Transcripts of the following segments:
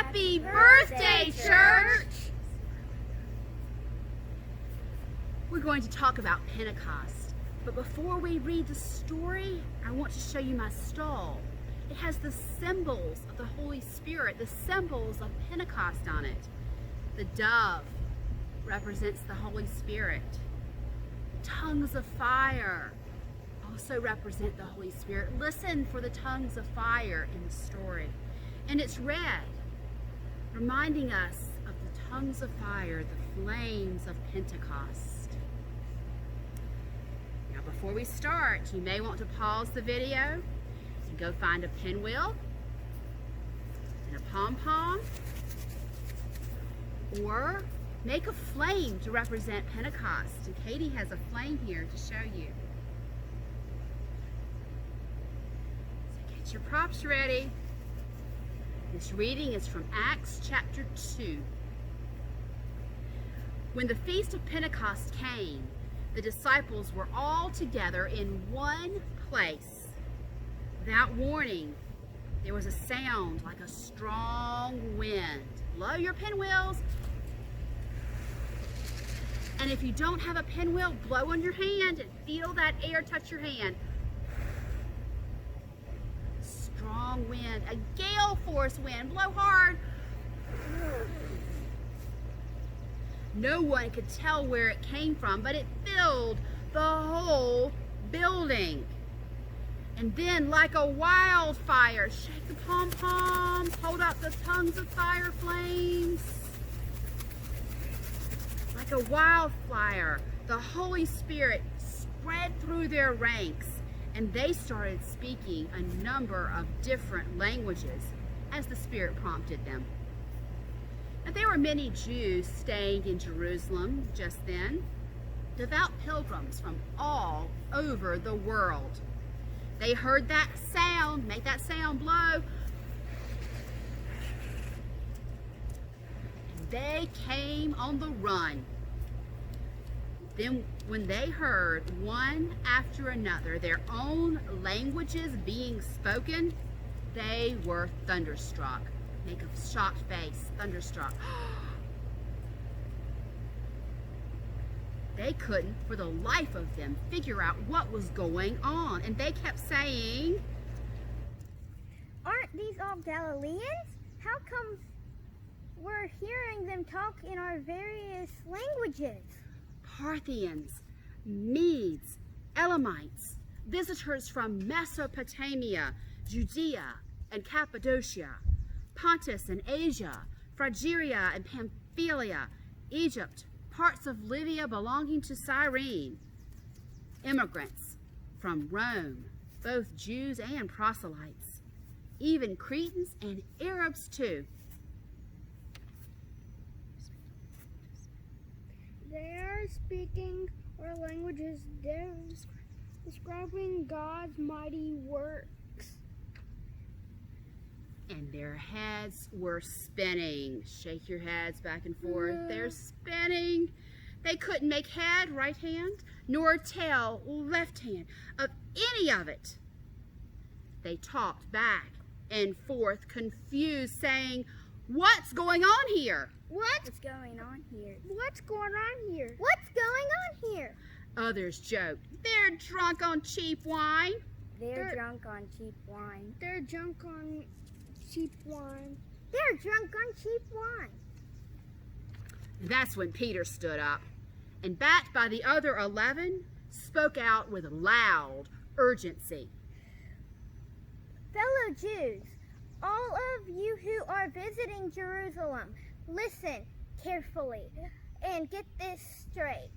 Happy birthday, church! We're going to talk about Pentecost, but before we read the story, I want to show you my stall. It has the symbols of the Holy Spirit, the symbols of Pentecost on it. The dove represents the Holy Spirit. Tongues of fire also represent the Holy Spirit. Listen for the tongues of fire in the story. And it's red, reminding us of the tongues of fire, the flames of Pentecost. Now, before we start, you may want to pause the video and go find a pinwheel and a pom-pom, or make a flame to represent Pentecost. And Katie has a flame here to show you. So get your props ready. This reading is from Acts chapter 2. When the feast of Pentecost came, the disciples were all together in one place. Without warning, there was a sound like a strong wind. Blow your pinwheels. And if you don't have a pinwheel, blow on your hand and feel that air touch your hand. Strong wind, a gale force wind, blow hard. No one could tell where it came from, but it filled the whole building. And then, like a wildfire, shake the pom-poms, hold up the tongues of fire flames. Like a wildfire, the Holy Spirit spread through their ranks, and they started speaking a number of different languages as the Spirit prompted them. Now, there were many Jews staying in Jerusalem just then, devout pilgrims from all over the world. They heard that sound, make that sound, blow. And they came on the run. Then when they heard one after another their own languages being spoken, they were thunderstruck. Make a shocked face, thunderstruck. They couldn't, for the life of them, figure out what was going on. And they kept saying, "Aren't these all Galileans? How come we're hearing them talk in our various languages?" Parthians, Medes, Elamites, visitors from Mesopotamia, Judea and Cappadocia, Pontus and Asia, Phrygia and Pamphylia, Egypt, parts of Libya belonging to Cyrene, immigrants from Rome, both Jews and proselytes, even Cretans and Arabs too. They are speaking our languages, describing God's mighty works. And their heads were spinning. Shake your heads back and forth. Yeah. They're spinning. They couldn't make head, right hand, nor tail, left hand, of any of it. They talked back and forth, confused, saying, "What's going on here?" What's going on here? What's going on here? What's going on here? Others joked, "They're drunk on cheap wine." They're drunk on cheap wine. They're drunk on cheap wine. They're drunk on cheap wine. That's when Peter stood up and, backed by the other 11, spoke out with loud urgency. Fellow Jews, all of you who are visiting Jerusalem, listen carefully and get this story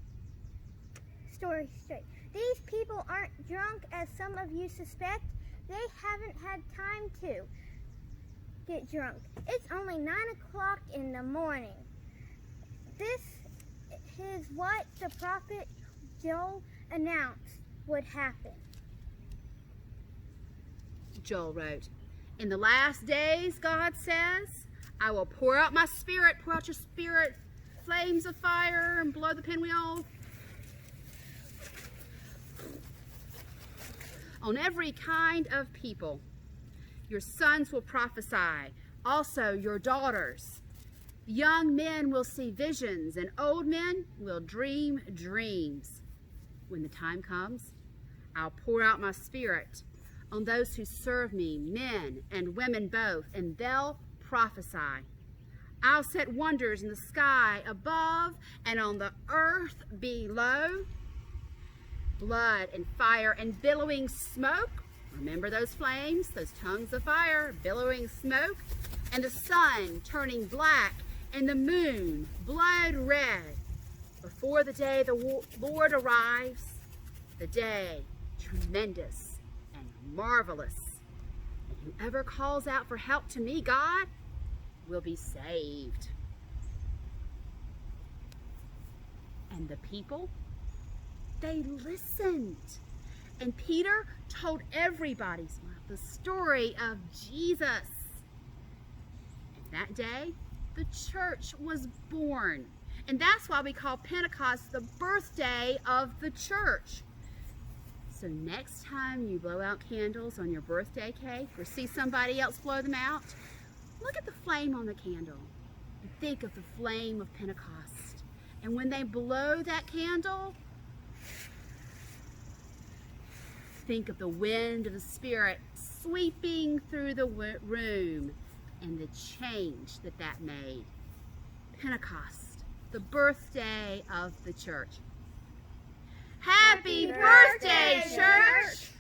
straight. These people aren't drunk as some of you suspect. They haven't had time to get drunk. It's only 9 o'clock in the morning. This is what the prophet Joel announced would happen. Joel wrote, "In the last days, God says, I will pour out my spirit," pour out your spirit, flames of fire, and blow the pinwheel, "on every kind of people. Your sons will prophesy, also your daughters. Young men will see visions, and old men will dream dreams. When the time comes, I'll pour out my Spirit on those who serve me, men and women both, and they'll prophesy. I'll set wonders in the sky above and on the earth below. Blood and fire and billowing smoke. Remember those flames, those tongues of fire, billowing smoke? And the sun turning black and the moon blood red. Before the day the Lord arrives, the day tremendous and marvelous. And whoever calls out for help to me, God, will be saved. And the people, they listened. And Peter told everybody the story of Jesus. And that day, the church was born. And that's why we call Pentecost the birthday of the church. So next time you blow out candles on your birthday cake or see somebody else blow them out, look at the flame on the candle and think of the flame of Pentecost. And when they blow that candle, think of the wind of the Spirit sweeping through the room and the change that made. Pentecost, the birthday of the church. Happy birthday, church!